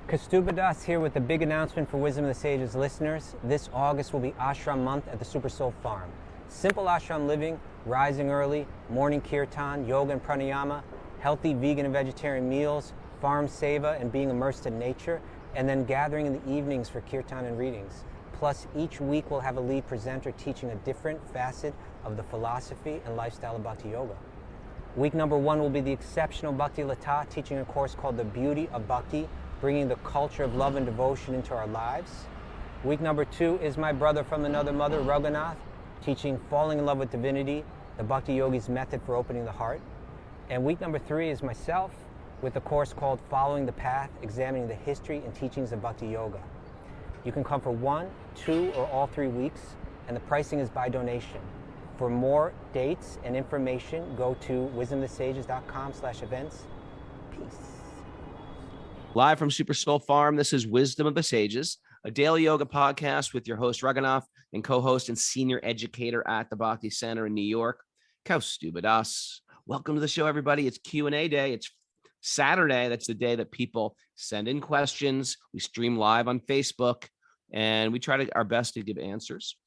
Kaustubha Das here with the big announcement for Wisdom of the Sages listeners. This August will be Ashram Month at the Super Soul Farm. Simple ashram living, rising early, morning kirtan, yoga and pranayama, healthy vegan and vegetarian meals, farm seva and being immersed in nature, and then gathering in the evenings for kirtan and readings. Plus, each week we'll have a lead presenter teaching a different facet of the philosophy and lifestyle of Bhakti-yoga. Week number 1 will be the exceptional Bhakti Lata teaching a course called The Beauty of Bhakti, bringing the culture of love and devotion into our lives. Week number 2 is my brother from another mother, Raghunath, teaching Falling in Love with Divinity, the Bhakti-yogi's method for opening the heart. And week number 3 is myself with a course called Following the Path, examining the history and teachings of Bhakti-yoga. You can come for 1, 2, or all 3 weeks, and the pricing is by donation. For more dates and information, go to wisdomofthesages.com/events. Peace. Live from Super Soul Farm, this is Wisdom of the Sages, a daily yoga podcast with your host, Raghunath, and co-host and senior educator at the Bhakti Center in New York, Kaustubha Das. Welcome to the show, everybody. It's Q&A day. It's Saturday. That's the day that people send in questions. We stream live on Facebook, and we try our best to give answers.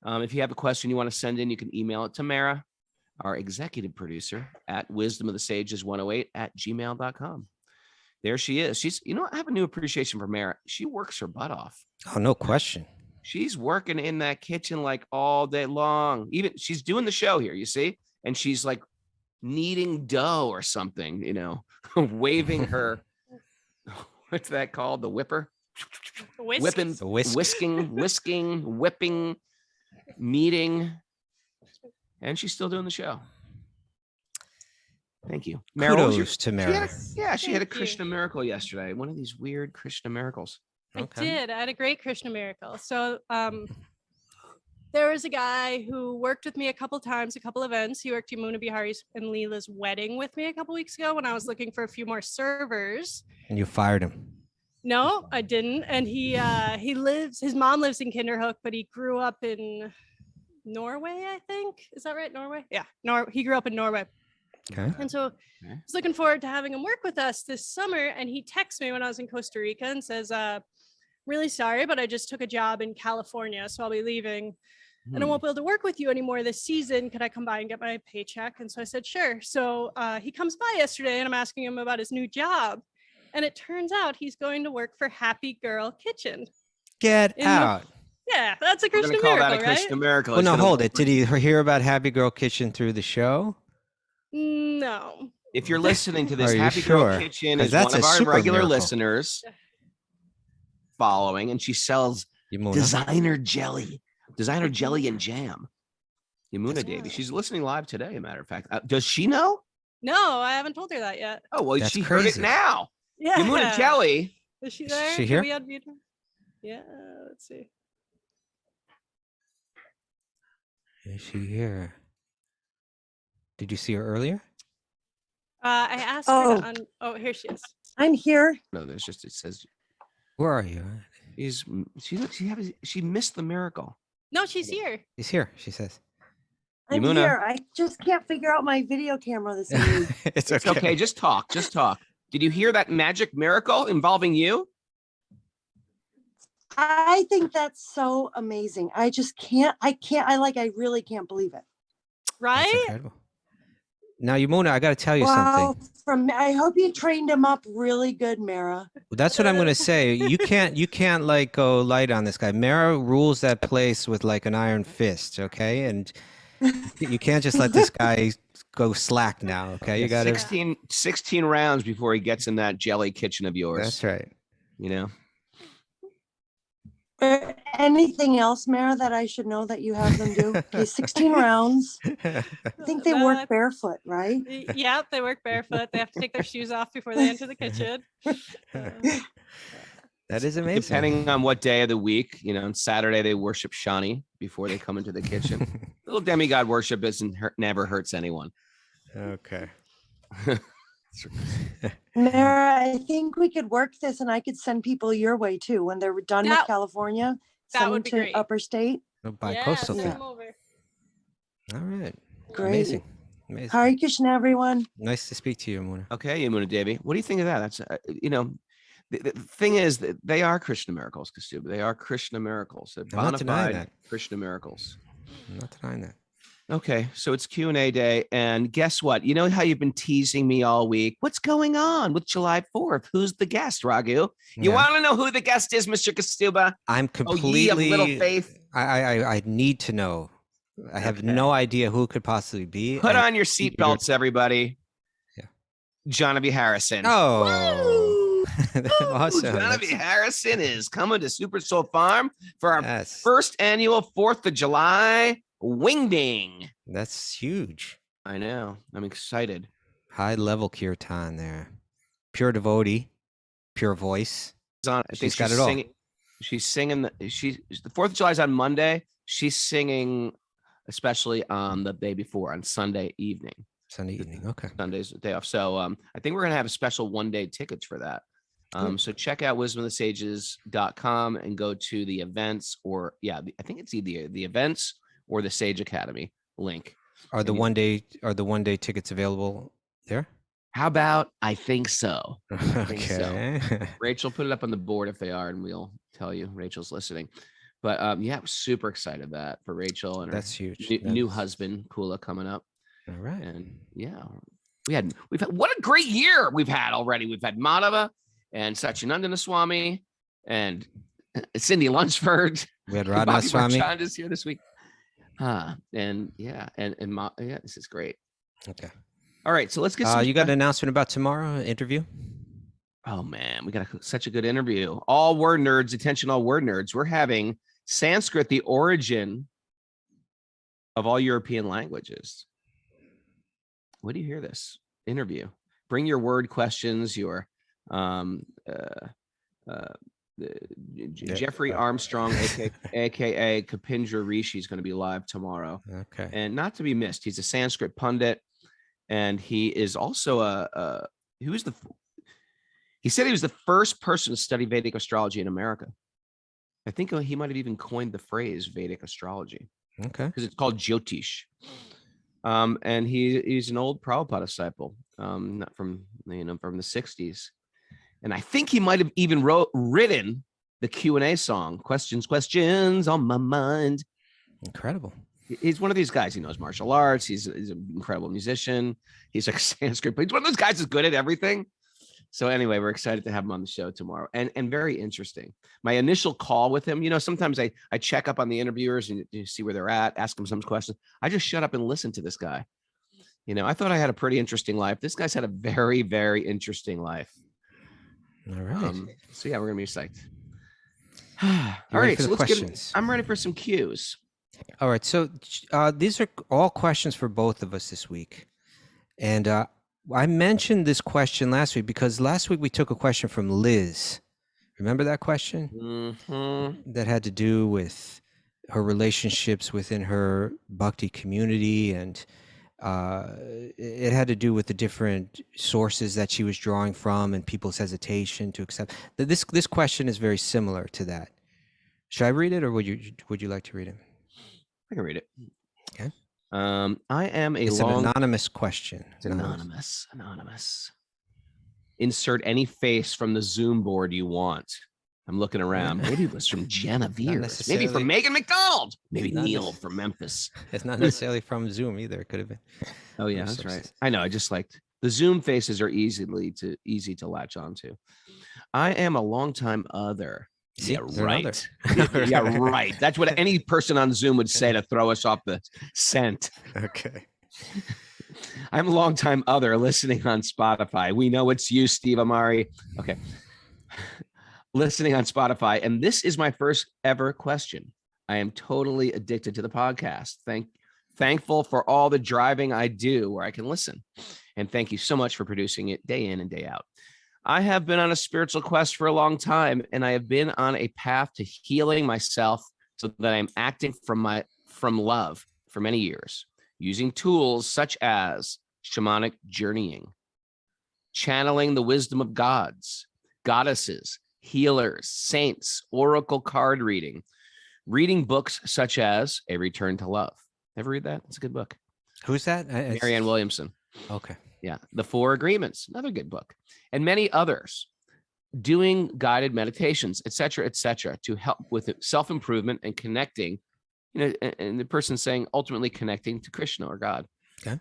If you have a question you want to send in, you can email it to Mara, our executive producer, at wisdomofthesages108@gmail.com. There she is. I have a new appreciation for Mara. She works her butt off. Oh, no question. She's working in that kitchen like all day long. Even she's doing the show here, you see? And she's like kneading dough or something, waving her, what's that called? The whipper? Whipping, whisking, whipping, kneading. And she's still doing the show. Thank you. Kudos to Mara. She had a Krishna miracle yesterday. One of these weird Krishna miracles. Okay. I did. I had a great Krishna miracle. So there was a guy who worked with me a couple times, a couple events. He worked Yamuna Bihari's and Leela's wedding with me a couple weeks ago when I was looking for a few more servers. And you fired him. No, I didn't. And his mom lives in Kinderhook, but he grew up in Norway, I think. Is that right? Norway? Yeah. He grew up in Norway. Okay. And so I was looking forward to having him work with us this summer. And he texted me when I was in Costa Rica and says, really sorry, but I just took a job in California, so I'll be leaving and I won't be able to work with you anymore this season. Could I come by and get my paycheck? And so I said, sure. So he comes by yesterday and I'm asking him about his new job. And it turns out he's going to work for Happy Girl Kitchen. Get out. Yeah, that's a Krishna miracle, that a Krishna miracle. Well, no, hold it. Did he hear about Happy Girl Kitchen through the show? No. If you're listening to this, Happy Girl Kitchen is one of our regular listeners following, and she sells designer jelly and jam. Yamuna Devi. She's listening live today, a matter of fact. Does she know? No, I haven't told her that yet. Oh, well, she heard it now. Yeah. Yamuna Jelly. Is she there? Is she here? Can we unmute her? Yeah, let's see. Is she here? Did you see her earlier? I asked her to here she is. I'm here. No, it says. Where are you? She missed the miracle. No, she's here. She's here, she says. I'm Yamuna. here. I just can't figure out my video camera this evening. It's okay. Just talk. Did you hear that magic miracle involving you? I think that's so amazing. I really can't believe it. Right? Now, Yamuna, I got to tell you something. I hope you trained him up really good, Mara. Well, that's what I'm going to say. You can't like go light on this guy. Mara rules that place with like an iron fist, okay? And you can't just let this guy go slack now, okay? You got 16 rounds before he gets in that jelly kitchen of yours. That's right. Anything else, Mara, that I should know that you have them do? Okay, 16 rounds. I think they work barefoot, right? Yeah, they work barefoot. They have to take their shoes off before they enter the kitchen. That is amazing. Depending on what day of the week, on Saturday they worship Shani before they come into the kitchen. Little demigod worship never hurts anyone. Okay. Mara, I think we could work this and I could send people your way too. When they're done with California, send them to great. Upper State. By coastal send thing. them over. All right. Great. Amazing. Hare Krishna, everyone. Nice to speak to you, Yamuna. Okay, Yamuna Devi. What do you think of that? That's, the thing is that they are Krishna miracles, Kaustubha. They are Krishna miracles. They're I'm not denying bona fide that. Krishna miracles. I'm not denying that. Okay, so it's Q&A day, and guess what? You know how you've been teasing me all week? What's going on with July 4th? Who's the guest, Raghu? You Yeah. want to know who the guest is, Mr. Kaustubha? I'm Oh, ye of completely. little faith. I need to know. I have Okay. no idea who it could possibly be. Put and on your seatbelts, everybody. Yeah. Genevieve Harrison. Oh, awesome. Genevieve Harrison is coming to Super Soul Farm for our Yes. first annual 4th of July wingding. That's huge. I know. I'm excited. High level kirtan there. Pure devotee, pure voice. I think She's got it all. singing. She's singing. The 4th of July is on Monday. She's singing, especially on the day before, on Sunday evening. Sunday evening. Okay. Sunday's the day off. So I think we're gonna have a special 1-day tickets for that. So check out wisdomofthesages.com and go to the events, or I think it's either the events or the Sage Academy link. Are the 1-day tickets available there? How about I think so? Think so. Okay. Rachel, put it up on the board if they are, and we'll tell you. Rachel's listening. But I'm super excited that for Rachel and That's her huge. new husband, Kula, coming up. All right. And we've had what a great year we've had already. We've had Madhava and Satchidananda Swami and Cindy Lunsford. We had Bobby Radha Swami. Marchand is here this week. This is great. Okay. All right, so let's get You got an announcement about tomorrow interview? Oh man, we got such a good interview. All word nerds, attention, all word nerds. We're having Sanskrit, the origin of all European languages. What do you hear this interview? Bring your word questions, your Jeffrey Armstrong, aka Kapindra Rishi, is going to be live tomorrow. Okay. And not to be missed, he's a Sanskrit pundit, and he is also he said he was the first person to study Vedic astrology in America. I think he might have even coined the phrase Vedic astrology. Okay. Because it's called Jyotish. And he's an old Prabhupada disciple, not from the 60s. And I think he might have even written the Q&A song, questions on my mind. Incredible. He's one of these guys. He knows martial arts. He's an incredible musician. He's like Sanskrit, but he's one of those guys who's good at everything. So anyway, we're excited to have him on the show tomorrow, and very interesting. My initial call with him, sometimes I check up on the interviewers and you see where they're at, ask them some questions. I just shut up and listen to this guy. I thought I had a pretty interesting life. This guy's had a very, very interesting life. All right. So we're gonna be psyched. All right, so let's I'm ready for some cues. All right, so these are all questions for both of us this week, and I mentioned this question last week because last week we took a question from Liz. Remember that question? Mm-hmm. That had to do with her relationships within her Bhakti community, and it had to do with the different sources that she was drawing from and people's hesitation to accept. This question is very similar to that. Should I read it, or would you like to read it? I can read it. Okay. It's an anonymous question. It's anonymous. Insert any face from the Zoom board you want. I'm looking around. Maybe it was from Genevieve. Maybe from Megan McDonald. Maybe Neil from Memphis. It's not necessarily from Zoom either. It could have been. Oh yeah, that's right. I know. I just liked the Zoom faces are easy to latch onto. I am a longtime other. See, yeah, right. Yeah, right. That's what any person on Zoom would say to throw us off the scent. Okay. I'm a longtime other listening on Spotify. We know it's you, Steve Amari. Okay. Listening on Spotify. And this is my first ever question. I am totally addicted to the podcast. Thankful for all the driving I do where I can listen. And thank you so much for producing it day in and day out. I have been on a spiritual quest for a long time, and I have been on a path to healing myself so that I'm acting from love for many years, using tools such as shamanic journeying, channeling the wisdom of gods, goddesses, healers, saints, oracle card reading, reading books such as A Return to Love. Ever read that? It's a good book. Who's that? Marianne Williamson. Okay. Yeah. The Four Agreements, another good book, and many others. doing guided meditations, et cetera, to help with self-improvement and connecting, and the person saying ultimately connecting to Krishna or God. Okay.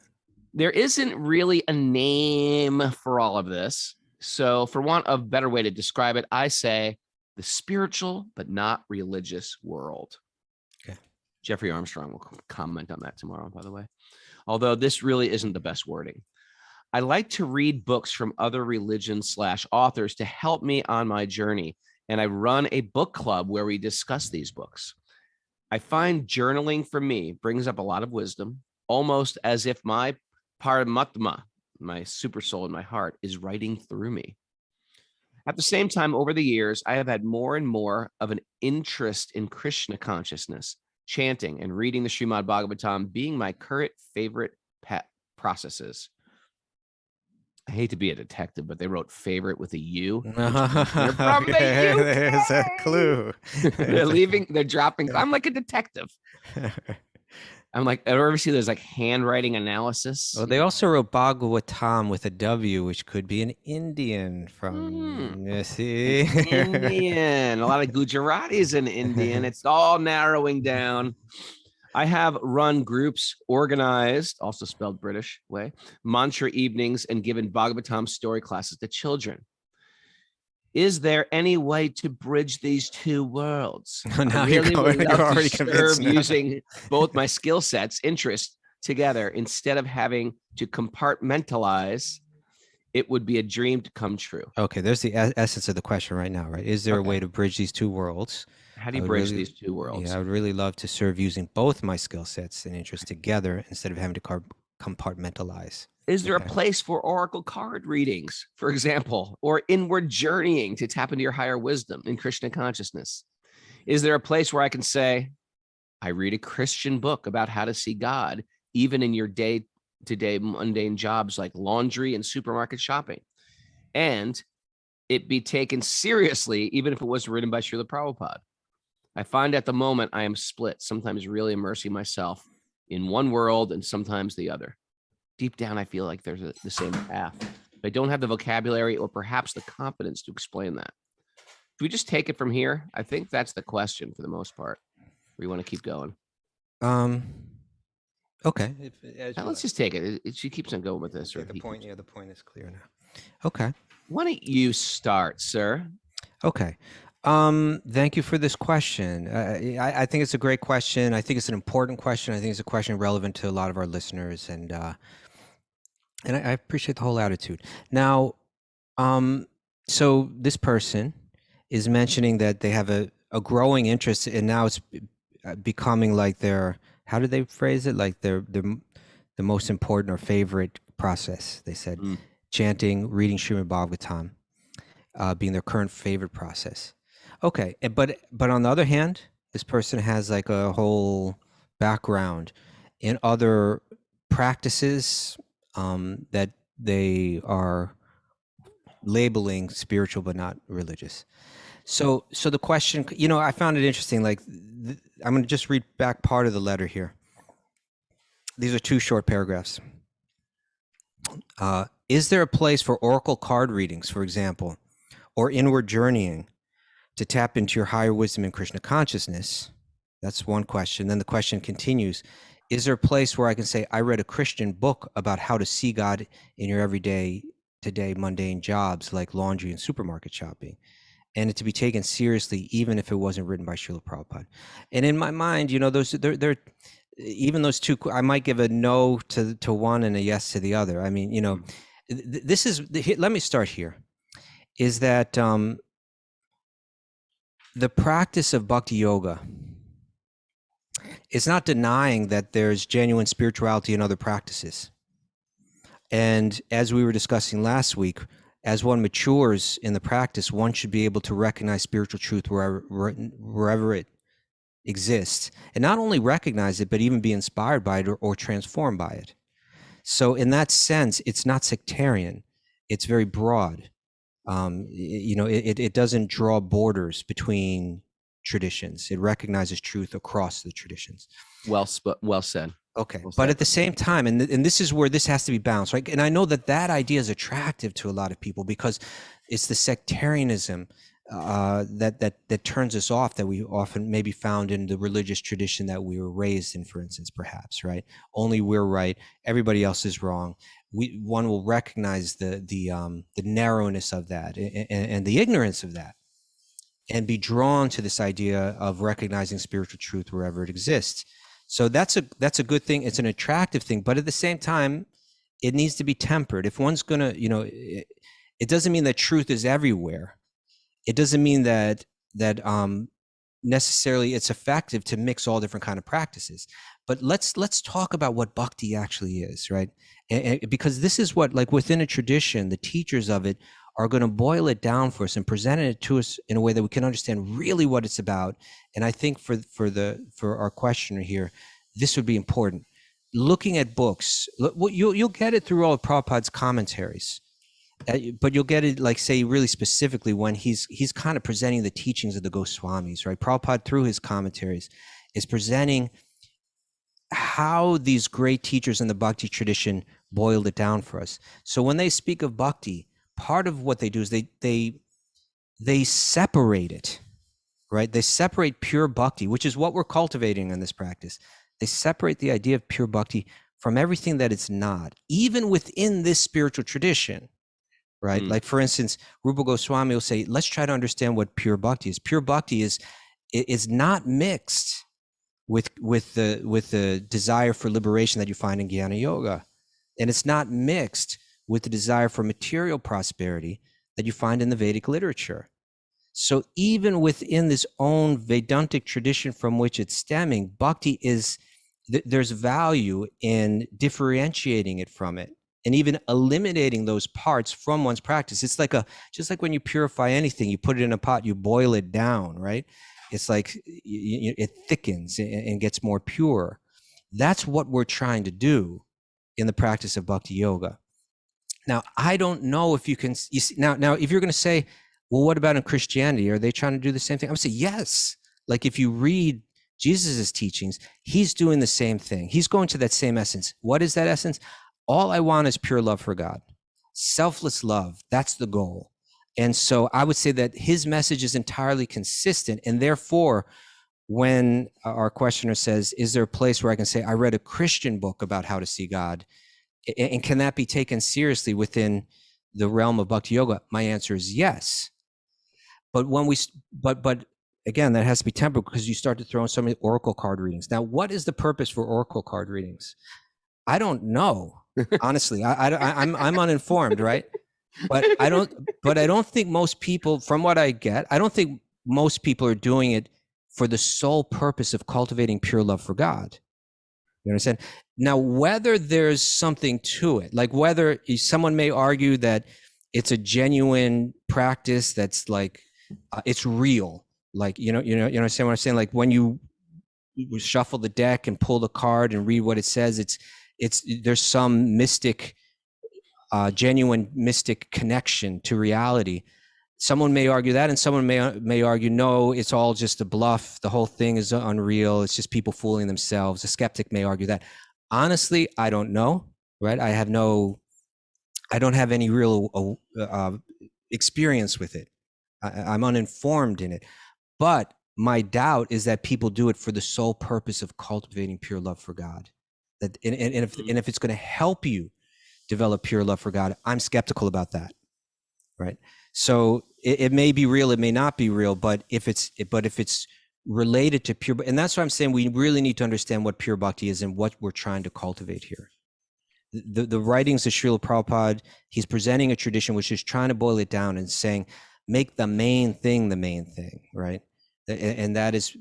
There isn't really a name for all of this. So for want of a better way to describe it, I say the spiritual but not religious world. Okay. Jeffrey Armstrong will comment on that tomorrow, by the way. Although this really isn't the best wording. I like to read books from other religions/authors to help me on my journey. And I run a book club where we discuss these books. I find journaling for me brings up a lot of wisdom, almost as if my Paramatma, my super soul in my heart, is writing through me. At the same time, over the years, I have had more and more of an interest in Krishna consciousness, chanting and reading the Srimad Bhagavatam being my current favorite pet processes. I hate to be a detective, but they wrote favorite with a U. They're from the UK. There's a clue. They're dropping. I'm like a detective. I'm like, I ever see there's like handwriting analysis. Well, they also wrote Bhagavatam with a W, which could be an Indian from, you see? Indian. A lot of Gujaratis in Indian. It's all narrowing down. I have run groups, organized, also spelled British way, mantra evenings, and given Bhagavatam story classes to children. Is there any way to bridge these two worlds? Now I really would you're love already to convinced serve now. using both my skill sets, interests together instead of having to compartmentalize. It would be a dream to come true. Okay, there's the essence of the question right now, right? Is there a way to bridge these two worlds? How do you bridge these two worlds? Yeah, I would really love to serve using both my skill sets and interests together instead of having to compartmentalize. Is there a place for oracle card readings, for example, or inward journeying to tap into your higher wisdom in Krishna consciousness? Is there a place where I can say, I read a Christian book about how to see God, even in your day-to-day mundane jobs like laundry and supermarket shopping, and it be taken seriously, even if it wasn't written by Srila Prabhupada? I find at the moment I am split, sometimes really immersing myself in one world and sometimes the other. Deep down, I feel like there's the same path. I don't have the vocabulary or perhaps the confidence to explain that. If we just take it from here, I think that's the question for the most part. Or you want to keep going? Okay. Let's just take it. She keeps on going with this. Okay, the point is clear now. Okay. Why don't you start, sir? Okay. Thank you for this question. I think it's a great question. I think it's an important question. I think it's a question relevant to a lot of our listeners, and I appreciate the whole attitude. Now, so this person is mentioning that they have a growing interest, and now it's becoming like their, how did they phrase it? Like the most important or favorite process. They said chanting, reading Srimad Bhagavatam, being their current favorite process. Okay, but on the other hand, this person has like a whole background in other practices that they are labeling spiritual but not religious. So the question, I found it interesting. Like, I'm going to just read back part of the letter here. These are 2 short paragraphs. Is there a place for oracle card readings, for example, or inward journeying to tap into your higher wisdom in Krishna consciousness? That's one question. Then the question continues, is there a place where I can say, I read a Christian book about how to see God in your everyday, today, mundane jobs like laundry and supermarket shopping, and it to be taken seriously, even if it wasn't written by Srila Prabhupada? And in my mind, they're even those 2, I might give a no to one and a yes to the other. I mean, this is, let me start here, is that the practice of Bhakti-yoga is not denying that there's genuine spirituality in other practices. And as we were discussing last week, as one matures in the practice, one should be able to recognize spiritual truth wherever it exists, and not only recognize it, but even be inspired by it or transformed by it. So in that sense, it's not sectarian. It's very broad. It doesn't draw borders between traditions. It recognizes truth across the traditions. Well said. Okay, Well but said. at the same time, and this is where this has to be balanced, right? And I know that idea is attractive to a lot of people because it's the sectarianism that turns us off, that we often maybe found in the religious tradition that we were raised in, for instance, perhaps, right? Only we're right, everybody else is wrong. One will recognize the narrowness of that and the ignorance of that, and be drawn to this idea of recognizing spiritual truth wherever it exists. So that's a good thing. It's an attractive thing, but at the same time, it needs to be tempered. If one's gonna, it doesn't mean that truth is everywhere. It doesn't mean that necessarily it's effective to mix all different kind of practices. But let's talk about what bhakti actually is, right? And because this is what, like within a tradition, the teachers of it are going to boil it down for us and present it to us in a way that we can understand really what it's about. And I think for our questioner here, this would be important. Looking at books, you'll get it through all of Prabhupada's commentaries, but you'll get it, like, say, really specifically when he's kind of presenting the teachings of the Goswamis, right? Prabhupada, through his commentaries, is presenting how these great teachers in the bhakti tradition boiled it down for us. So when they speak of bhakti, part of what they do is they separate it, right? They separate pure bhakti, which is what we're cultivating in this practice. They separate the idea of pure bhakti from everything that it's not, even within this spiritual tradition, right? Like, for instance, Rupa Goswami will say, let's try to understand what pure bhakti is. Pure bhakti is not mixed with the desire for liberation that you find in Jnana Yoga. And it's not mixed with the desire for material prosperity that you find in the Vedic literature. So even within this own Vedantic tradition from which it's stemming, bhakti is, there's value in differentiating it from it and even eliminating those parts from one's practice. It's like just like when you purify anything, you put it in a pot, you boil it down, right? It's like it thickens and gets more pure. That's what we're trying to do in the practice of bhakti yoga. Now, I don't know if you can, now if you're going to say, well, what about in Christianity? Are they trying to do the same thing? I'm going to say, yes. Like, if you read Jesus's teachings, he's doing the same thing. He's going to that same essence. What is that essence? All I want is pure love for God. Selfless love. That's the goal. And so I would say that his message is entirely consistent. And therefore, when our questioner says, is there a place where I can say, I read a Christian book about how to see God, and can that be taken seriously within the realm of bhakti yoga? My answer is yes. But when but again, that has to be tempered, because you start to throw in so many oracle card readings. Now, what is the purpose for oracle card readings? I don't know. Honestly, I'm uninformed, right? But I don't think most people, from what I get, I don't think most people are doing it for the sole purpose of cultivating pure love for God. You understand? Now, whether there's something to it, like whether someone may argue that it's a genuine practice that's like, it's real. Like, you understand what I'm saying? Like, when you shuffle the deck and pull the card and read what it says, there's some mystic, genuine mystic connection to reality. Someone may argue that, and someone may argue, no, it's all just a bluff. The whole thing is unreal. It's just people fooling themselves. A skeptic may argue that. Honestly, I don't know, right? I don't have any real experience with it. I'm uninformed in it. But my doubt is that people do it for the sole purpose of cultivating pure love for God. And if it's going to help you develop pure love for God, I'm skeptical about that, right? So it may be real, it may not be real, but if it's related to pure, and that's why I'm saying we really need to understand what pure bhakti is and what we're trying to cultivate here. The writings of Srila Prabhupada, he's presenting a tradition which is trying to boil it down and saying, make the main thing, right? And that is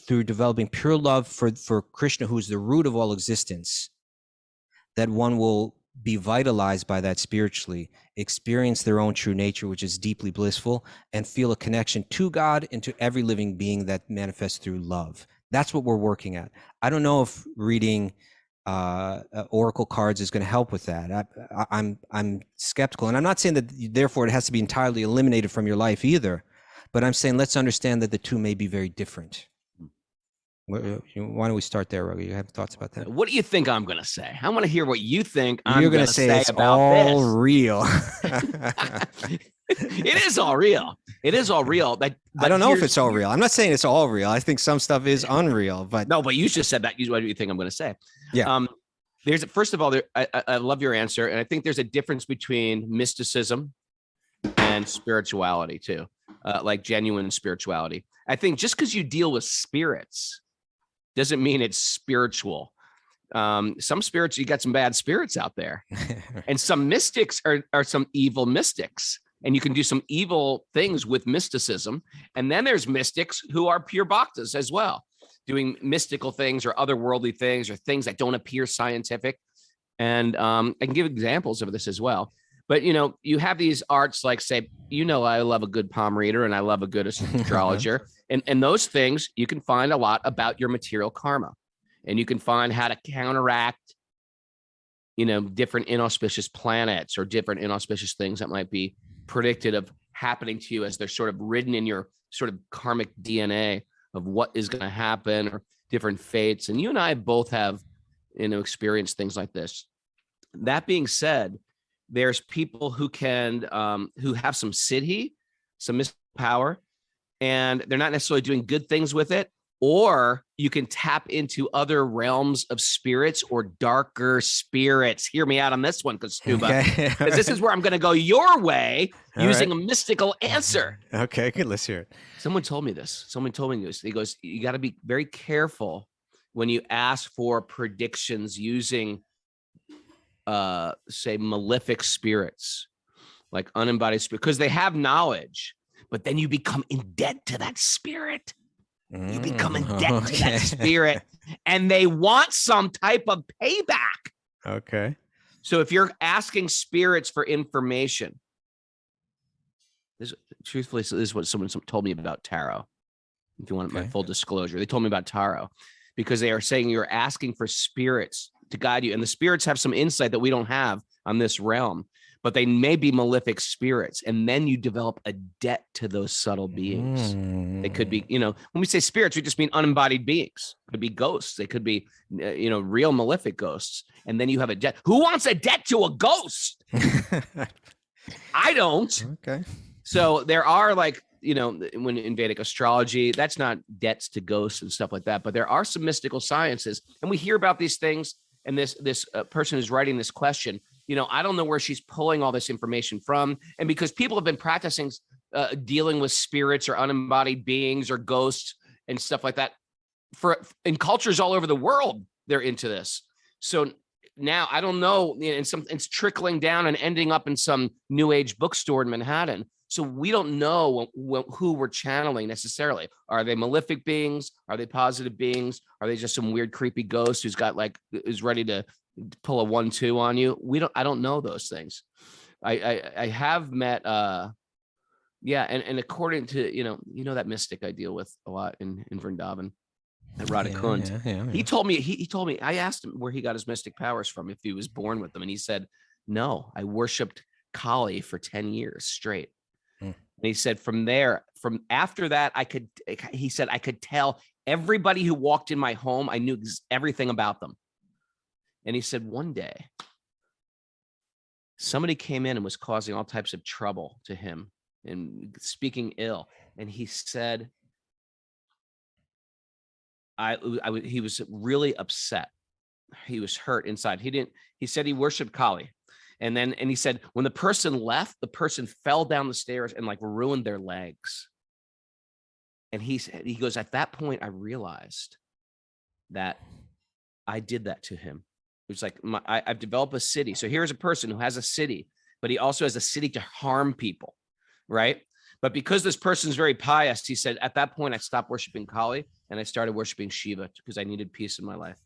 through developing pure love for Krishna, who's the root of all existence, that one will be vitalized by that spiritually, experience their own true nature, which is deeply blissful, and feel a connection to God and to every living being that manifests through love. That's what we're working at. I don't know if reading oracle cards is going to help with that. I'm skeptical, and I'm not saying that therefore it has to be entirely eliminated from your life either, but I'm saying let's understand that the two may be very different. Why don't we start there, Raghu? You have thoughts about that? What do you think I'm going to say? I want to hear what you think You're I'm going going to to say say it's about all this. real. It is all real. It is all real. But I don't know if it's all real. I'm not saying it's all real. I think some stuff is unreal, but no, but you just said that. What do you think I'm going to say? Yeah. There's first of all, I love your answer. And I think there's a difference between mysticism and spirituality too, like genuine spirituality. I think just because you deal with spirits doesn't mean it's spiritual. Some spirits, you got some bad spirits out there, and some mystics are some evil mystics, and you can do some evil things with mysticism. And then there's mystics who are pure bhaktas as well, doing mystical things or otherworldly things or things that don't appear scientific. And I can give examples of this as well. But, you have these arts like, say, I love a good palm reader and I love a good astrologer. And those things, you can find a lot about your material karma. And you can find how to counteract, different inauspicious planets or different inauspicious things that might be predicted of happening to you as they're sort of written in your sort of karmic DNA of what is going to happen or different fates. And you and I both have, experienced things like this. That being said, there's people who who have some siddhi, some mystical power, and they're not necessarily doing good things with it. Or you can tap into other realms of spirits or darker spirits. Hear me out on this one, Kaustubha, because this is where I'm going to go your way using a mystical answer. Okay, good. Let's hear it. Someone told me this. Someone told me this. He goes, you got to be very careful when you ask for predictions using, say, malefic spirits, like unembodied spirits, because they have knowledge, but then you become in debt to that spirit. You become in debt to that spirit, and they want some type of payback. Okay. So if you're asking spirits for information, this is what someone told me about tarot. If you want my full disclosure, they told me about tarot because they are saying you're asking for spirits to guide you, and the spirits have some insight that we don't have on this realm. But they may be malefic spirits. And then you develop a debt to those subtle beings. They could be, when we say spirits, we just mean unembodied beings. It could be ghosts. They could be, real malefic ghosts. And then you have a debt. Who wants a debt to a ghost? I don't. Okay. So there are when in Vedic astrology, that's not debts to ghosts and stuff like that. But there are some mystical sciences. And we hear about these things. And this person who's writing this question, I don't know where she's pulling all this information from. And because people have been practicing dealing with spirits or unembodied beings or ghosts and stuff like that in cultures all over the world, they're into this. So now I don't know, it's trickling down and ending up in some new age bookstore in Manhattan. So we don't know who we're channeling necessarily. Are they malefic beings? Are they positive beings? Are they just some weird, creepy ghost who's ready to pull a 1-2 on you? I don't know those things. I have met, and according to, that mystic I deal with a lot in Vrindavan, Raghunath. Yeah. He told me, I asked him where he got his mystic powers from, if he was born with them. And he said, no, I worshiped Kali for 10 years straight. And he said, from after that, I could tell everybody who walked in my home, I knew everything about them. And he said, one day, somebody came in and was causing all types of trouble to him and speaking ill. And he said, he was really upset. He was hurt inside. He said he worshiped Kali. And he said, when the person left, the person fell down the stairs and ruined their legs. And he goes, at that point, I realized that I did that to him. It was like, I've developed a city. So here's a person who has a city, but he also has a city to harm people, right? But because this person's very pious, he said, at that point, I stopped worshiping Kali and I started worshiping Shiva because I needed peace in my life.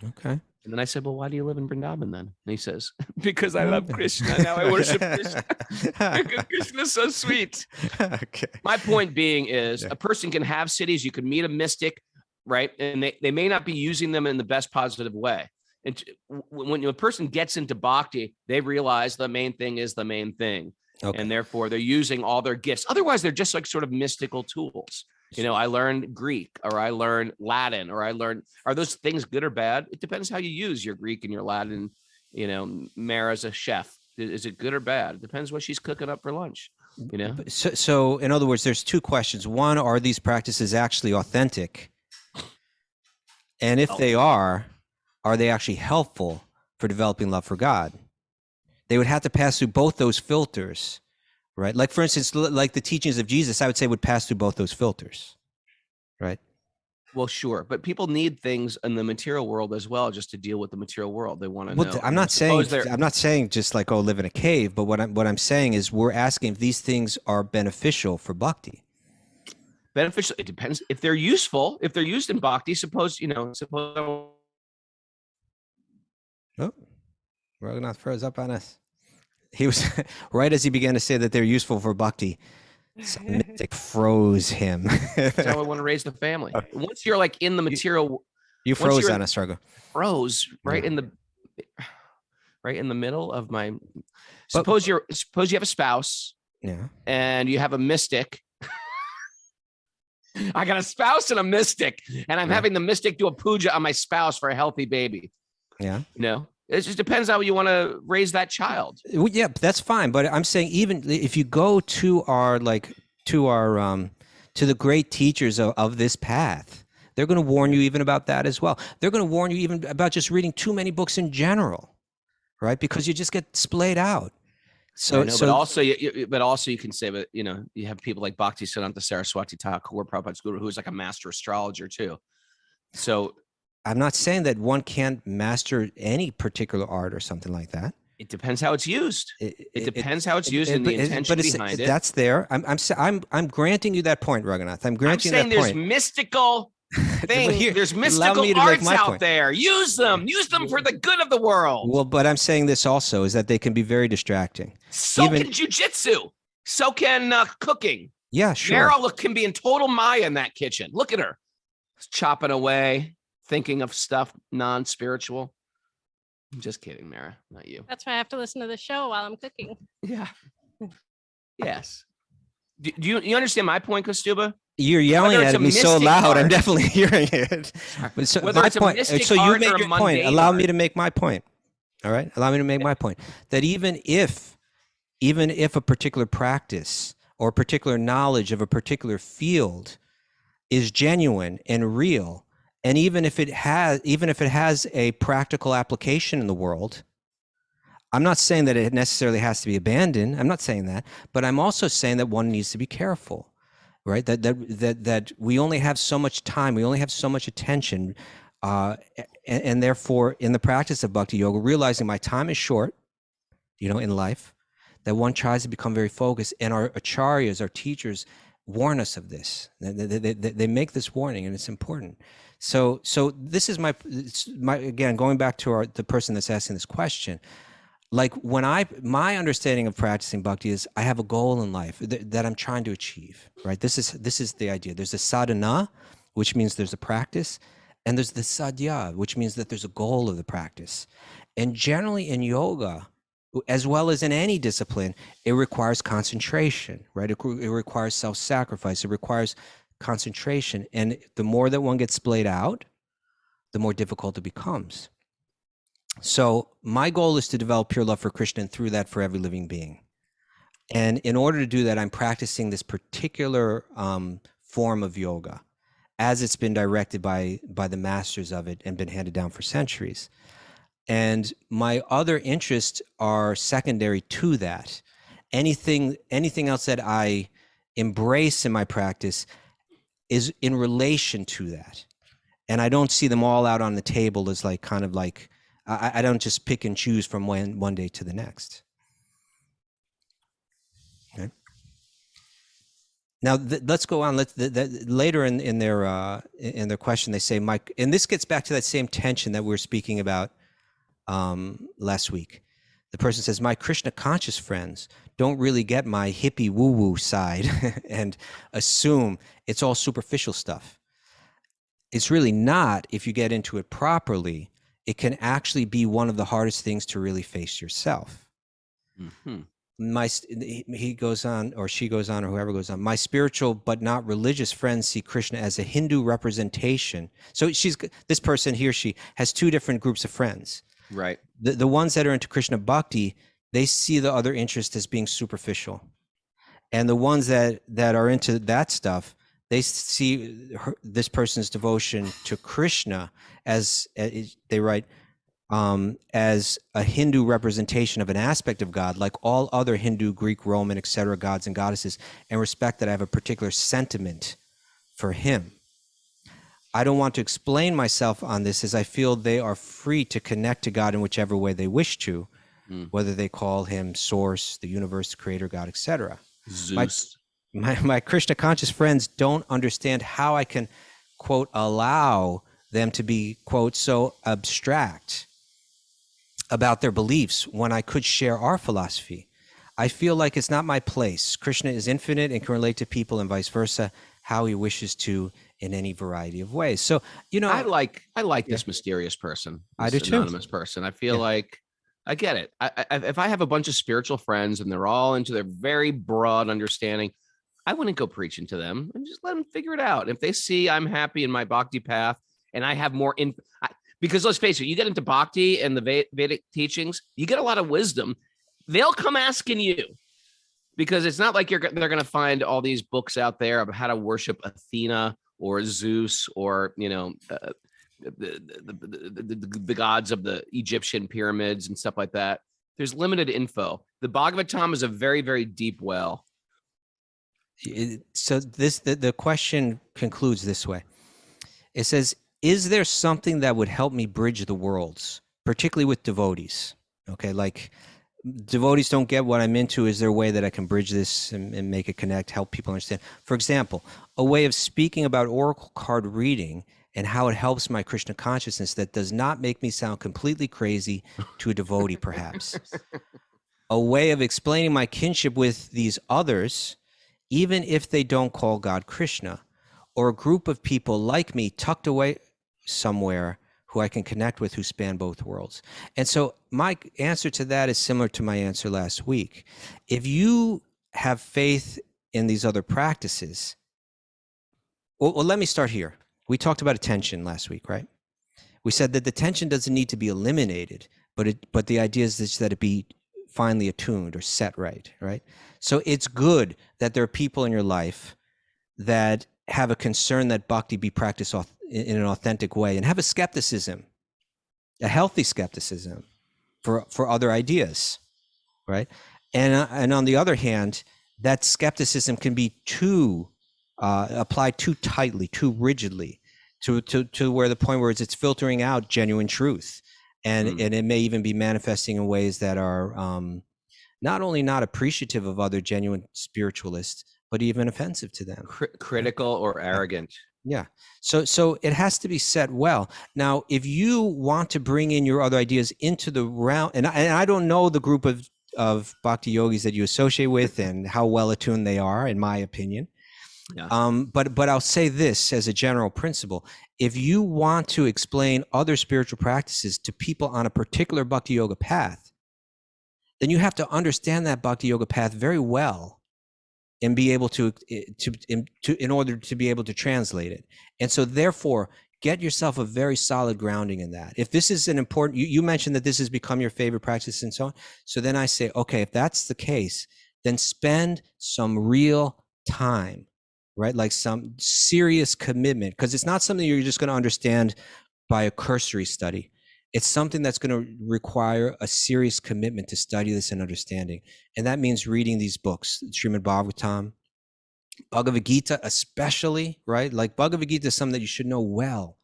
Okay. And then I said, well, why do you live in Vrindavan then? And he says, because I love Krishna. Now I worship Krishna. Because Krishna's so sweet. Okay. My point being is a person can have cities. You can meet a mystic, right? And they may not be using them in the best positive way. And when a person gets into bhakti, they realize the main thing is the main thing. Okay. And therefore they're using all their gifts. Otherwise, they're just sort of mystical tools. You know, I learned Greek, or I learned Latin, or are those things good or bad? It depends how you use your Greek and your Latin. You know, Mara's a chef. Is it good or bad? It depends what she's cooking up for lunch, you know? So in other words, there's two questions. One, are these practices actually authentic? And if they are they actually helpful for developing love for God? They would have to pass through both those filters, right? Like, for instance, like the teachings of Jesus, I would say would pass through both those filters, right? Well, sure, but people need things in the material world as well, just to deal with the material world. They want to know. I'm not saying just like, oh, live in a cave, but what I'm saying is we're asking if these things are beneficial for bhakti. Beneficial. It depends if they're useful. If they're used in bhakti, suppose. Oh, Raghunath froze up on us. He was right as he began to say that they're useful for bhakti. Some mystic froze him. That's how I want to raise the family. Once you're like in the material, you froze on us, Raghu. Froze right in the middle of my. Suppose you have a spouse. Yeah. And you have a mystic. I got a spouse and a mystic, and I'm having the mystic do a puja on my spouse for a healthy baby. Yeah. You know, it just depends how you want to raise that child. Yeah, that's fine. But I'm saying, even if you go to the great teachers of this path, they're going to warn you even about that as well. They're going to warn you even about just reading too many books in general, right? Because you just get splayed out. But also you can say, but you have people like Bhaktisiddhanta Saraswati Thakur, Prabhupada's guru, who's like a master astrologer too. So I'm not saying that one can't master any particular art or something like that. It depends how it's used. It depends how it's used and the intention behind it. That's there. I'm granting you that point, Raghunath. I'm saying there's mystical things. There's mystical arts out there. Use them for the good of the world. Well, but I'm saying this also is that they can be very distracting. So can jujitsu. So can cooking. Yeah, sure. Meryl can be in total Maya in that kitchen. Look at her chopping away, thinking of stuff non-spiritual. I'm just kidding, Mara, not you. That's why I have to listen to the show while I'm cooking. Yeah. Yes. Do you understand my point, Kaustubha? You're yelling at me so loud. I'm definitely hearing it. So you made your point. Allow me to make my point. All right. Allow me to make my point. That even if a particular practice or particular knowledge of a particular field is genuine and real, and even if it has a practical application in the world, I'm not saying that it necessarily has to be abandoned. I'm not saying that, but I'm also saying that one needs to be careful, right? That we only have so much time, we only have so much attention, and therefore, in the practice of bhakti yoga, realizing my time is short, in life, that one tries to become very focused, and our acharyas, our teachers, warn us of this. They make this warning, and it's important. So this is my again, going back to the person that's asking this question. Like, my understanding of practicing bhakti is I have a goal in life that I'm trying to achieve, right? This is the idea. There's a sadhana, which means there's a practice, and there's the sadhya, which means that there's a goal of the practice. And generally in yoga, as well as in any discipline, it requires concentration, right? It requires self-sacrifice. It requires concentration. And the more that one gets splayed out, the more difficult it becomes. So my goal is to develop pure love for Krishna, and through that for every living being. And in order to do that, I'm practicing this particular form of yoga as it's been directed by the masters of it and been handed down for centuries. And my other interests are secondary to that. Anything else that I embrace in my practice is in relation to that. And I don't see them all out on the table as like kind of like, I don't just pick and choose from one day to the next. Okay. Now let's go on. Later in their question, they say, Mike, and this gets back to that same tension that we were speaking about last week. The person says, my Krishna conscious friends don't really get my hippie woo-woo side and assume it's all superficial stuff. It's really not. If you get into it properly, it can actually be one of the hardest things to really face yourself. Mm-hmm. he goes on, or she goes on, or whoever goes on, my spiritual but not religious friends see Krishna as a Hindu representation. So this person, he or she, has two different groups of friends. Right. The ones that are into Krishna bhakti, they see the other interest as being superficial. And the ones that are into that stuff, they see this person's devotion to Krishna as, they write, as a Hindu representation of an aspect of God, like all other Hindu, Greek, Roman, etc. gods and goddesses, and respect that I have a particular sentiment for him. I don't want to explain myself on this, as I feel they are free to connect to God in whichever way they wish to, whether they call him source, the universe, creator, God, etc. Zeus. My Krishna conscious friends don't understand how I can, quote, allow them to be, quote, so abstract about their beliefs when I could share our philosophy. I feel like it's not my place. Krishna is infinite and can relate to people, and vice versa, how he wishes to, in any variety of ways. So, I like this mysterious person. I do too. Anonymous person. I feel like I get it. If I have a bunch of spiritual friends and they're all into their very broad understanding, I wouldn't go preaching to them, and just let them figure it out. If they see I'm happy in my bhakti path and I have more because let's face it, you get into bhakti and the Vedic teachings, you get a lot of wisdom. They'll come asking you, because it's not like they're going to find all these books out there about how to worship Athena or Zeus or the gods of the Egyptian pyramids and stuff like that. There's limited info. The Bhagavatam is a very, very deep well. So the question concludes this way. It says, is there something that would help me bridge the worlds, particularly with devotees? Okay, like devotees don't get what I'm into. Is there a way that I can bridge this and make it connect, help people understand? For example, a way of speaking about oracle card reading and how it helps my Krishna consciousness that does not make me sound completely crazy to a devotee, perhaps. A way of explaining my kinship with these others, even if they don't call God Krishna, or a group of people like me tucked away somewhere who I can connect with, who span both worlds. And so my answer to that is similar to my answer last week. If you have faith in these other practices, well, let me start here. We talked about attention last week, right? We said that the tension doesn't need to be eliminated, but the idea is that it be finely attuned or set right, right? So it's good that there are people in your life that have a concern that bhakti be practiced in an authentic way, and have a skepticism, a healthy skepticism for other ideas, right? And on the other hand, that skepticism can be applied too tightly, too rigidly, to where the point where it's filtering out genuine truth, and it may even be manifesting in ways that are not only not appreciative of other genuine spiritualists, but even offensive to them. Critical or arrogant. Yeah. So it has to be set well. Now, if you want to bring in your other ideas into the realm, and I don't know the group of bhakti yogis that you associate with and how well attuned they are, in my opinion. Yeah. But I'll say this as a general principle. If you want to explain other spiritual practices to people on a particular bhakti yoga path, then you have to understand that bhakti yoga path very well, and be able to in order to be able to translate it. And so therefore, get yourself a very solid grounding in that. If this is an important, you mentioned that this has become your favorite practice and so on. So then I say, okay, if that's the case, then spend some real time, right? Like some serious commitment, because it's not something you're just going to understand by a cursory study. It's something that's going to require a serious commitment to study this and understanding. And that means reading these books, Srimad Bhagavatam, Bhagavad Gita especially, right? Like Bhagavad Gita is something that you should know well.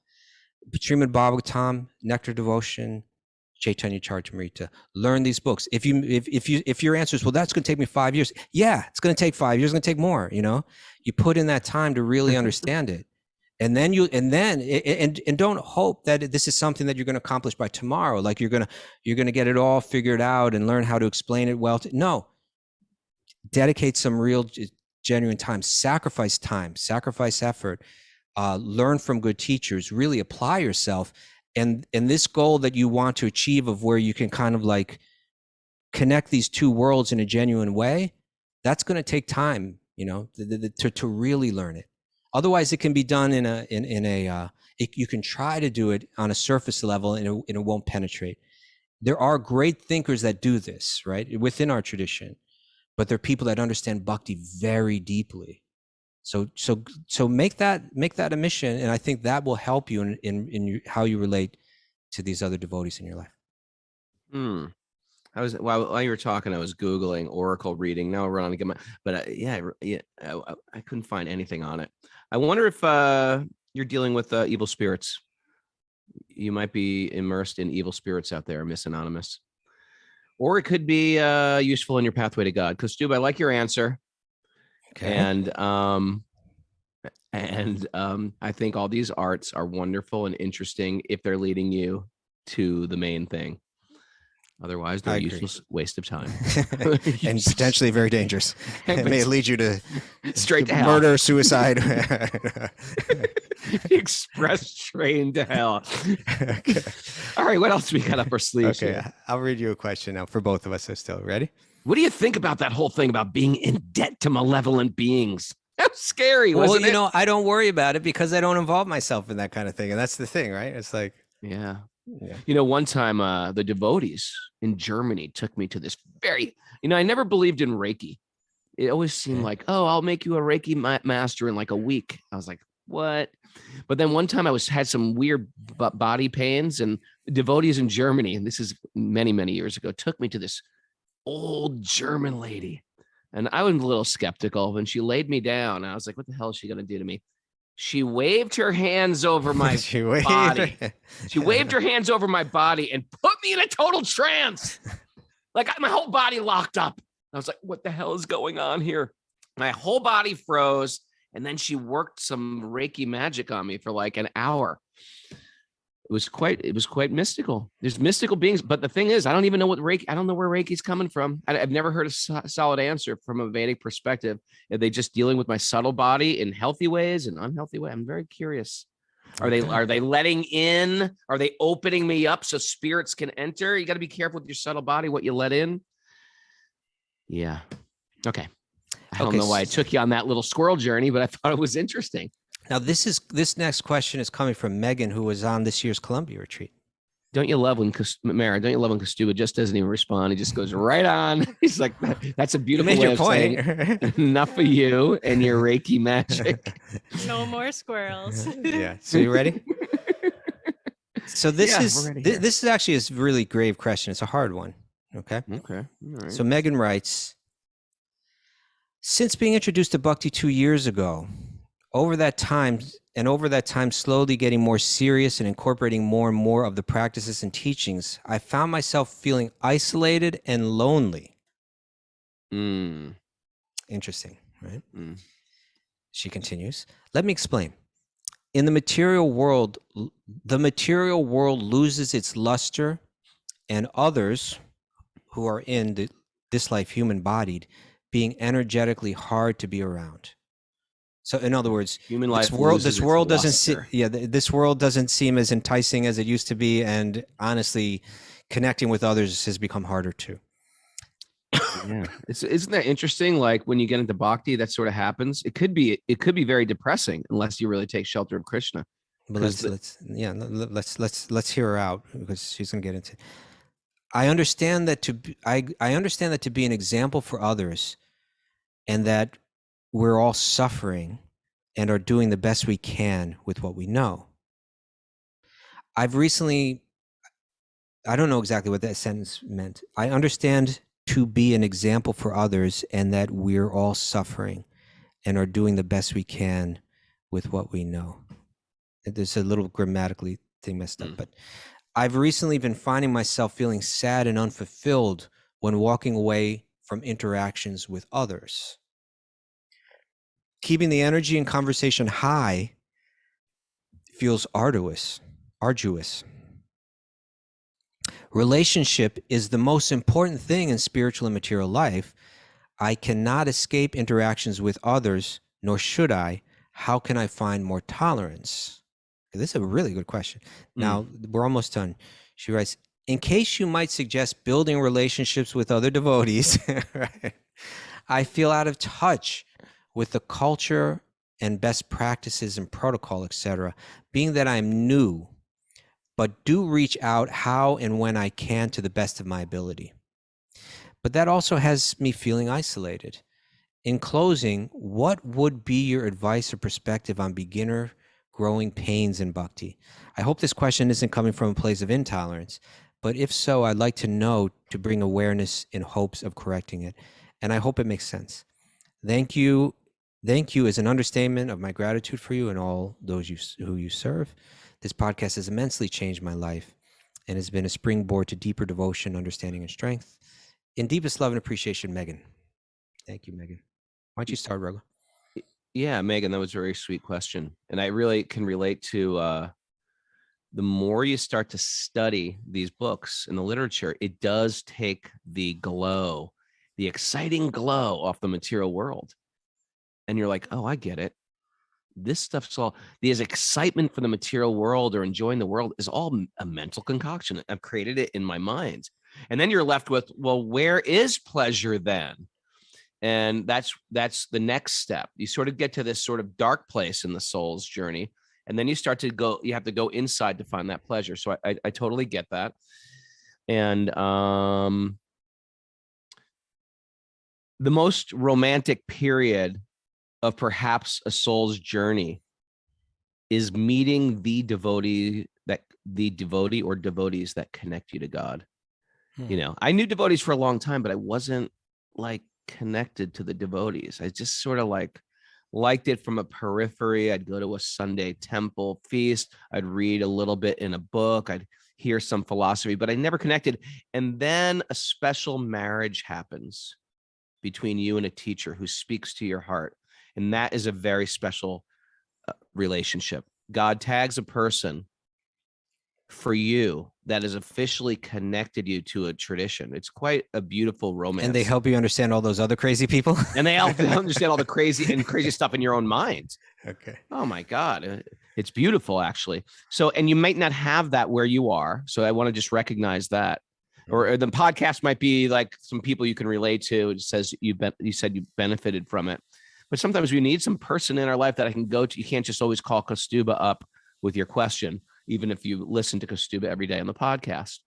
But Srimad Bhagavatam, Nectar Devotion, Chaitanya Charitamrita. Learn these books. If your answer is, well, that's going to take me 5 years. Yeah, it's going to take 5 years. It's going to take more. You put in that time to really understand it. And then don't hope that this is something that you're going to accomplish by tomorrow. Like you're going to get it all figured out and learn how to explain it well. No, dedicate some real genuine time, sacrifice effort, learn from good teachers, really apply yourself. And this goal that you want to achieve, of where you can kind of like connect these two worlds in a genuine way, that's going to take time, you know, to really learn it. Otherwise, it can be done you can try to do it on a surface level and it won't penetrate. There are great thinkers that do this, right, within our tradition, but there are people that understand bhakti very deeply. So make that a mission, and I think that will help you in how you relate to these other devotees in your life. While you were talking, I was Googling oracle reading. Now we're on to get but I couldn't find anything on it. I wonder if you're dealing with evil spirits. You might be immersed in evil spirits out there, Miss Anonymous. Or it could be useful in your pathway to God. Kaustubha, I like your answer. Okay. And I think all these arts are wonderful and interesting if they're leading you to the main thing. Otherwise, they're a useless waste of time. And potentially very dangerous. It may lead you to straight to hell. Murder, suicide. Express train to hell. Okay. All right, what else we got up our sleeves? Okay, here? I'll read you a question now for both of us. So still ready? What do you think about that whole thing about being in debt to malevolent beings? That's scary, wasn't it? Well, you know, I don't worry about it because I don't involve myself in that kind of thing. And that's the thing, right? It's like, yeah. You know, one time the devotees in Germany took me to this I never believed in Reiki. It always seemed like, oh, I'll make you a Reiki master in like a week. I was like, what? But then one time I had some weird body pains, and devotees in Germany, and this is many, many years ago, took me to this old German lady. And I was a little skeptical when she laid me down. I was like, what the hell is she going to do to me? She waved her hands over my body. She waved her hands over my body and put me in a total trance. Like my whole body locked up. I was like, what the hell is going on here? My whole body froze. And then she worked some Reiki magic on me for like an hour. It was quite mystical. There's mystical beings, but the thing is, I don't even know what Reiki. I don't know where Reiki's coming from. I've never heard a solid answer from a Vedic perspective. Are they just dealing with my subtle body in healthy ways and unhealthy ways? I'm very curious. Are they letting in? Are they opening me up so spirits can enter? You got to be careful with your subtle body, what you let in. Yeah. Okay. I don't know why I took you on that little squirrel journey, but I thought it was interesting. Now, this next question is coming from Megan, who was on this year's Columbia retreat. Don't you love when Kaustubha just doesn't even respond? He just goes right on. He's like, that's a beautiful way of saying enough of you and your Reiki magic. No more squirrels. Yeah. So you ready? So this is actually a really grave question. It's a hard one. Okay. Okay. All right. So Megan writes, since being introduced to Bhakti 2 years ago, over that time, slowly getting more serious and incorporating more and more of the practices and teachings, I found myself feeling isolated and lonely. Interesting, right? She continues. Let me explain. In the material world loses its luster, and others who are in this life, human-bodied, being energetically hard to be around. So, in other words, human life. This world doesn't seem as enticing as it used to be, and honestly, connecting with others has become harder too. Yeah, isn't that interesting? Like when you get into bhakti, that sort of happens. It could be very depressing unless you really take shelter of Krishna. But let's hear her out because she's gonna get into it. I understand that to be an example for others, and that we're all suffering and are doing the best we can with what we know. I don't know exactly what that sentence meant. I understand to be an example for others and that we're all suffering and are doing the best we can with what we know. There's a little grammatically thing messed up, but I've recently been finding myself feeling sad and unfulfilled when walking away from interactions with others. Keeping the energy and conversation high feels arduous. Relationship is the most important thing in spiritual and material life. I cannot escape interactions with others, nor should I. How can I find more tolerance? This is a really good question. Now, we're almost done. She writes, in case you might suggest building relationships with other devotees, right, I feel out of touch with the culture and best practices and protocol, etc. Being that I'm new, but do reach out how and when I can to the best of my ability. But that also has me feeling isolated. In closing, what would be your advice or perspective on beginner growing pains in bhakti? I hope this question isn't coming from a place of intolerance, but if so, I'd like to know to bring awareness in hopes of correcting it. And I hope it makes sense. Thank you. Thank you is an understatement of my gratitude for you and all those who you serve. This podcast has immensely changed my life and has been a springboard to deeper devotion, understanding, and strength. In deepest love and appreciation, Megan. Thank you, Megan. Why don't you start, Raghu? Yeah, Megan, that was a very sweet question. And I really can relate to the more you start to study these books and the literature, it does take the glow, the exciting glow off the material world. And you're like, oh, I get it. This stuff's all, there's excitement for the material world or enjoying the world is all a mental concoction. I've created it in my mind. And then you're left with, well, where is pleasure then? And that's the next step. You sort of get to this sort of dark place in the soul's journey. And then you start to go, you have to go inside to find that pleasure. So I totally get that. And the most romantic period of perhaps a soul's journey is meeting the devotee or devotees that connect you to God. You know, I knew devotees for a long time, but I wasn't like connected to the devotees. I just sort of liked it from a periphery. I'd go to a Sunday temple feast. I'd read a little bit in a book. I'd hear some philosophy, but I never connected. And then a special marriage happens between you and a teacher who speaks to your heart. And that is a very special relationship. God tags a person for you that has officially connected you to a tradition. It's quite a beautiful romance. And they help you understand all those other crazy people. And they help understand all the crazy stuff in your own mind. Okay. Oh my God. It's beautiful, actually. So, and you might not have that where you are. So I want to just recognize that. Or the podcast might be like some people you can relate to. It says you said you benefited from it. But sometimes we need some person in our life that I can go to. You can't just always call Kaustubha up with your question, even if you listen to Kaustubha every day on the podcast.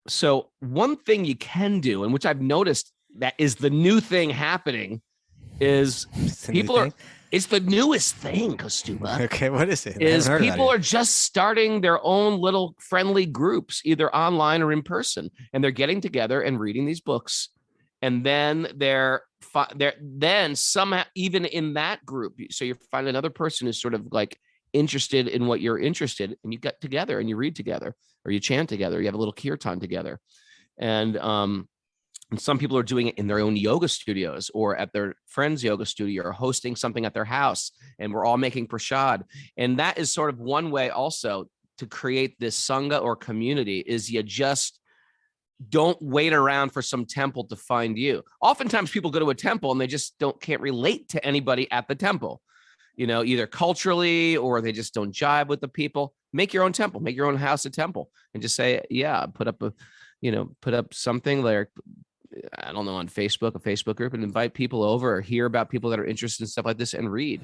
So one thing you can do, and which I've noticed that is the new thing happening, is it's the newest thing, Kaustubha. Okay, what is it? Is people are just starting their own little friendly groups, either online or in person, and they're getting together and reading these books. And then they're somehow even in that group. So you find another person who's sort of like interested in what you're interested in, and you get together and you read together or you chant together. You have a little kirtan together. And some people are doing it in their own yoga studios or at their friend's yoga studio or hosting something at their house. And we're all making prasad. And that is sort of one way also to create this sangha or community is you just don't wait around for some temple to find you. Oftentimes people go to a temple and they just can't relate to anybody at the temple, you know, either culturally or they just don't jive with the people. Make your own temple, make your own house a temple, and just say, yeah, put up something like, I don't know, on Facebook, a Facebook group, and invite people over or hear about people that are interested in stuff like this and read,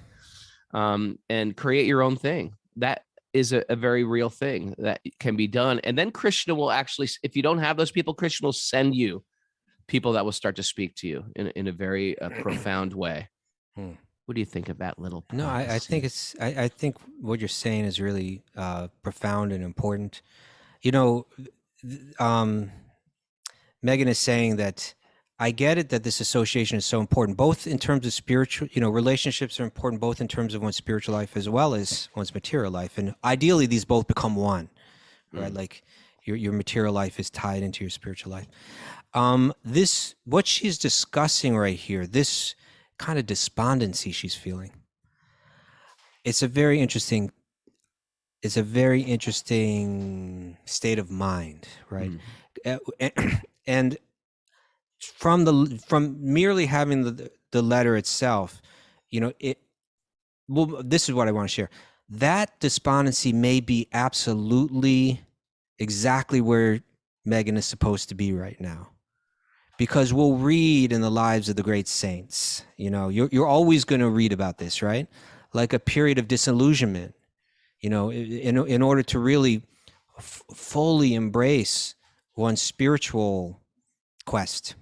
and create your own thing. That is a very real thing that can be done. And then Krishna will actually, if you don't have those people, Krishna will send you people that will start to speak to you in a very profound way. What do you think of that little? No, I think I think what you're saying is really profound and important. You know, Megan is saying that I get it that this association is so important, both in terms of spiritual, you know, relationships are important, both in terms of one's spiritual life as well as one's material life. And ideally, these both become one, right? Like your material life is tied into your spiritual life. What she's discussing right here, this kind of despondency she's feeling, it's a very interesting state of mind, right? And from merely having the letter itself, you know, this is what I want to share. That despondency may be absolutely exactly where Megan is supposed to be right now. Because we'll read in the lives of the great saints, you're always going to read about this, right? Like a period of disillusionment, in order to really fully embrace one's spiritual quest.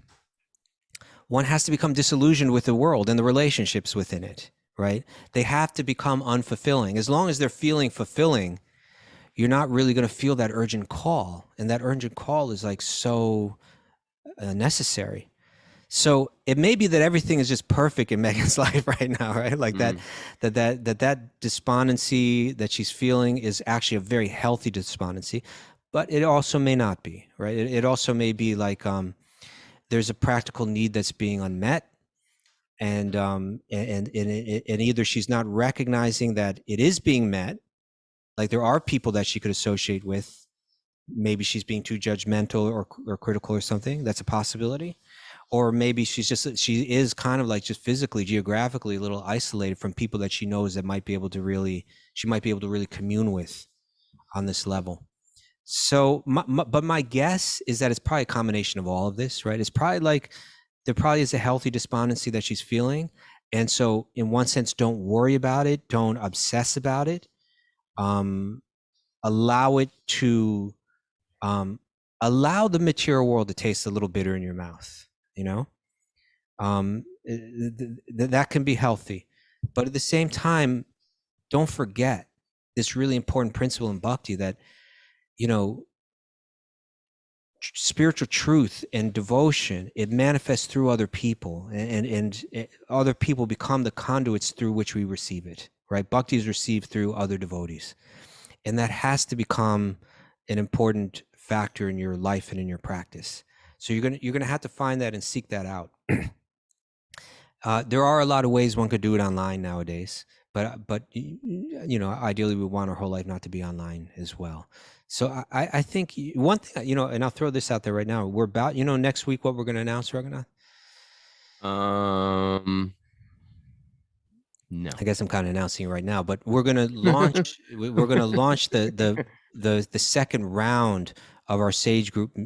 One has to become disillusioned with the world and the relationships within it, right? They have to become unfulfilling. As long as they're feeling fulfilling, you're not really going to feel that urgent call. And that urgent call is like so necessary. So it may be that everything is just perfect in Megan's life right now, right? Like that despondency that she's feeling is actually a very healthy despondency, but it also may not be, right? It also may be like there's a practical need that's being unmet, and either she's not recognizing that it is being met, like there are people that she could associate with. Maybe she's being too judgmental or critical or something. That's a possibility. Or maybe she is kind of like just physically, geographically a little isolated from people that she knows that she might be able to really commune with on this level. So, but my guess is that it's probably a combination of all of this, right? It's probably like there probably is a healthy despondency that she's feeling. And so in one sense, don't worry about it. Don't obsess about it. Allow it to, allow the material world to taste a little bitter in your mouth. That can be healthy, but at the same time, don't forget this really important principle in bhakti that, spiritual truth and devotion, it manifests through other people, and other people become the conduits through which we receive it, right? Bhakti is received through other devotees, and that has to become an important factor in your life and in your practice. So you're gonna have to find that and seek that out. There are a lot of ways one could do it online nowadays, but ideally we want our whole life not to be online as well. So I think one thing, and I'll throw this out there right now. We're about, next week what we're going to announce, Raghunath? No. I guess I'm kind of announcing it right now, but we're going to launch. We're going to launch the second round of our Sage group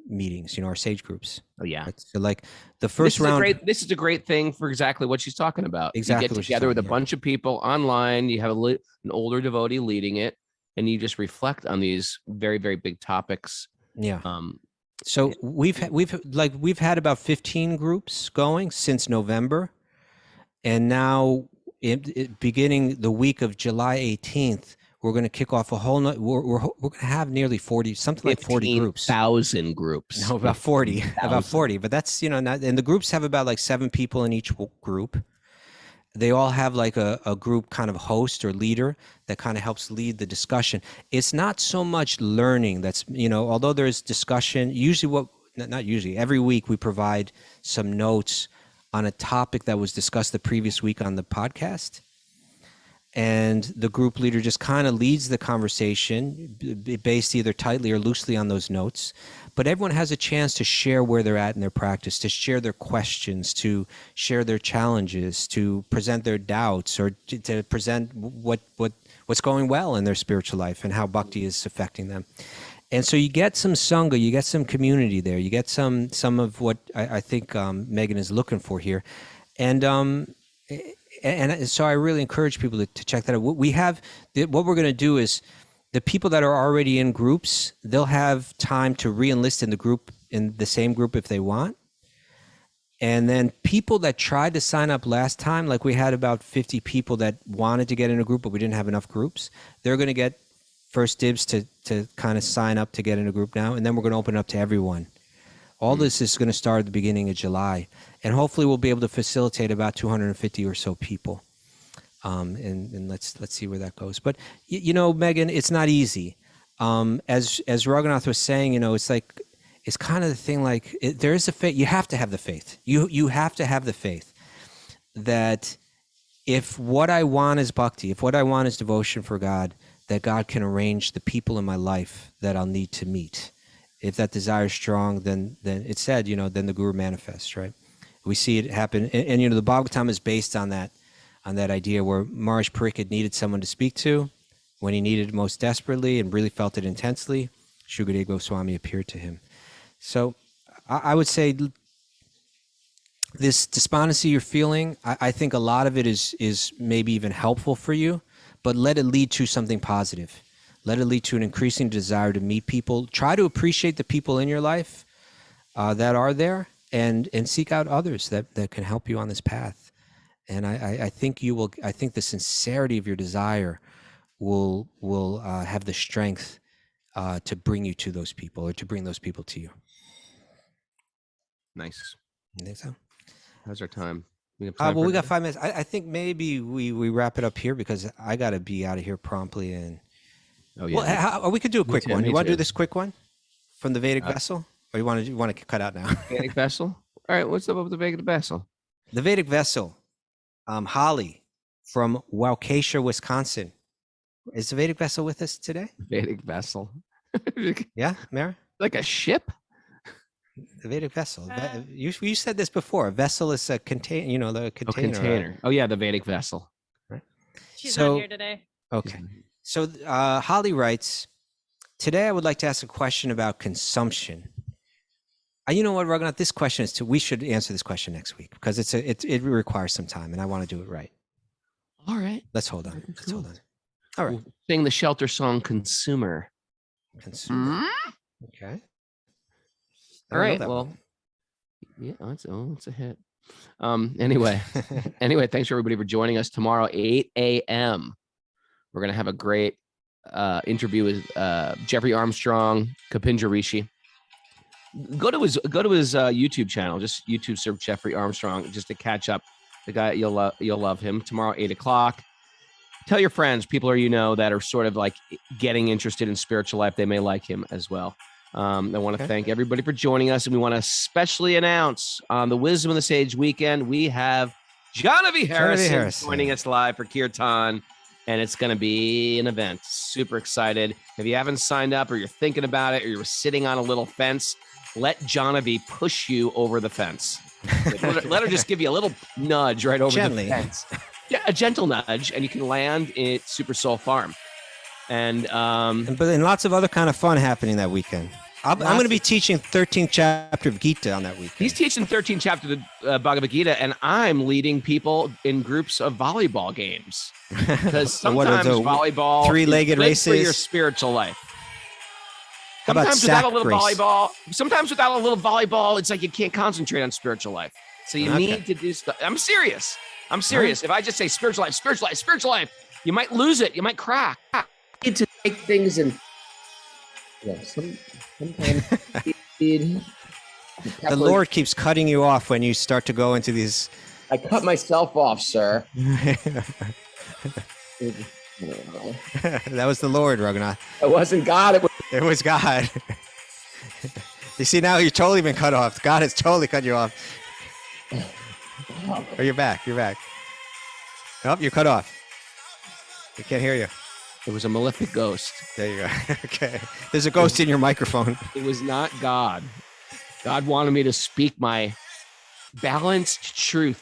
meetings. Our Sage groups. Oh yeah. Right? So like the first round. This is a great thing for exactly what she's talking about. Exactly. You get together with a bunch of people online. You have an older devotee leading it, and you just reflect on these very, very big topics. Yeah. So we've had about 15 groups going since November. And now, beginning the week of July 18th, we're going to kick off a whole. We're going to have nearly 40, something like 40 groups. 1,000 groups. No, about 40. About 40. But that's not. And the groups have about like 7 people in each group. They all have like a group kind of host or leader that kind of helps lead the discussion. It's not so much learning. That's although there's discussion. Usually, not usually. Every week we provide some notes on a topic that was discussed the previous week on the podcast. And the group leader just kind of leads the conversation based either tightly or loosely on those notes. But everyone has a chance to share where they're at in their practice, to share their questions, to share their challenges, to present their doubts, or to present what's going well in their spiritual life and how bhakti is affecting them. And so you get some sangha, you get some community there, you get some of what I think Megan is looking for here. And so I really encourage people to check that out. What we're going to do is the people that are already in groups, they'll have time to re-enlist in the same group if they want. And then people that tried to sign up last time, like we had about 50 people that wanted to get in a group, but we didn't have enough groups, they're going to get first dibs to kind of sign up to get in a group now, and then we're going to open it up to everyone. All this is going to start at the beginning of July, and hopefully we'll be able to facilitate about 250 or so people. And let's see where that goes. But Megan, it's not easy. As Raghunath was saying, it's kind of the thing. Like there is a faith. You have to have the faith. You have to have the faith that if what I want is bhakti, if what I want is devotion for God, that God can arrange the people in my life that I'll need to meet. If that desire is strong, then it's said, then the guru manifests, right? We see it happen. And the Bhagavatam is based on that idea where Maharaj Parikshit needed someone to speak to. when he needed it most desperately and really felt it intensely, Shukadeva Goswami appeared to him. So I would say this despondency you're feeling, I think a lot of it is maybe even helpful for you, but let it lead to something positive. Let it lead to an increasing desire to meet people. Try to appreciate the people in your life that are there, and seek out others that can help you on this path. And I think you will. I think the sincerity of your desire will have the strength to bring you to those people, or to bring those people to you. Nice. You think so? How's our time? We got 5 minutes. I think maybe we wrap it up here, because I got to be out of here promptly. And well, we could do a quick one. You want to do this quick one from the Vedic vessel, or you want to cut out now? Vedic vessel. All right. What's up with the Vedic vessel? The Vedic vessel. Holly from Waukesha, Wisconsin. Is the Vedic vessel with us today? Vedic vessel. Yeah, Mara? Like a ship? The Vedic vessel. You said this before. A vessel is a container. The container. Container. Oh yeah, the Vedic vessel. Right. She's not here today. Okay. So Holly writes, today I would like to ask a question about consumption. You know what, Raghunath? This question is we should answer this question next week, because it requires some time, and I want to do it right. All right. Let's hold on. Let's hold on. All right. We'll sing the Shelter song, Consumer. Consumer. Okay. All right. Well, yeah, it's a hit. Anyway, thanks for everybody for joining us tomorrow, 8 a.m. We're going to have a great interview with Jeffrey Armstrong, Kapinja Rishi. Go to his YouTube channel. Just YouTube search Jeffrey Armstrong just to catch up. The guy, you'll love him. Tomorrow, 8 o'clock. Tell your friends, people that are sort of like getting interested in spiritual life. They may like him as well. I want to thank everybody for joining us, and we want to especially announce on the Wisdom of the Sage weekend, we have Johnny Harrison joining us live for Kirtan, and it's going to be an event. Super excited. If you haven't signed up, or you're thinking about it, or you're sitting on a little fence, let Johnny push you over the fence. Let her just give you a little nudge right over the fence. Yeah, a gentle nudge, and you can land at Super Soul Farm. And lots of other kind of fun happening that weekend. I'm going to be teaching 13th chapter of Gita on that weekend. He's teaching 13th chapter of the Bhagavad Gita, and I'm leading people in groups of volleyball games. Because sometimes volleyball three-legged races for your spiritual life. Sometimes without a little volleyball, it's like you can't concentrate on spiritual life. So you need to do stuff. I'm serious. Right. If I just say spiritual life, you might lose it. You might crack. You need to take things and sometimes the Lord keeps cutting you off when you start to go into these. I cut myself off, sir. That was the Lord, Raghunath. It wasn't God. It was God. You see, now you're totally been cut off. God has totally cut you off. Oh, you're back. Oh, you're cut off. We can't hear you. It was a malefic ghost. There you go. Okay. There's a ghost in your microphone. It was not God. God wanted me to speak my balanced truth.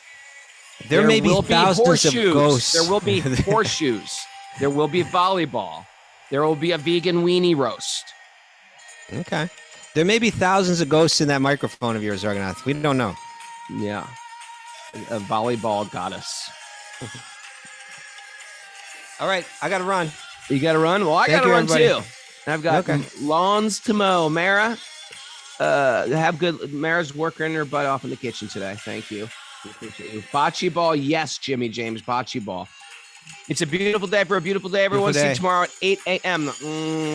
There may be thousands of ghosts. There will be horseshoes. There will be volleyball. There will be a vegan weenie roast. Okay. There may be thousands of ghosts in that microphone of yours, Raghunath. We don't know. Yeah. A volleyball goddess. All right. I got to run. You got to run? Well, I got to run too. I've got lawns to mow. Mara, Mara's working her butt off in the kitchen today. Thank you. Bocce ball. Yes, Jimmy James. Bocce ball. It's a beautiful day for a beautiful day. Everyone, see you tomorrow at 8 a.m.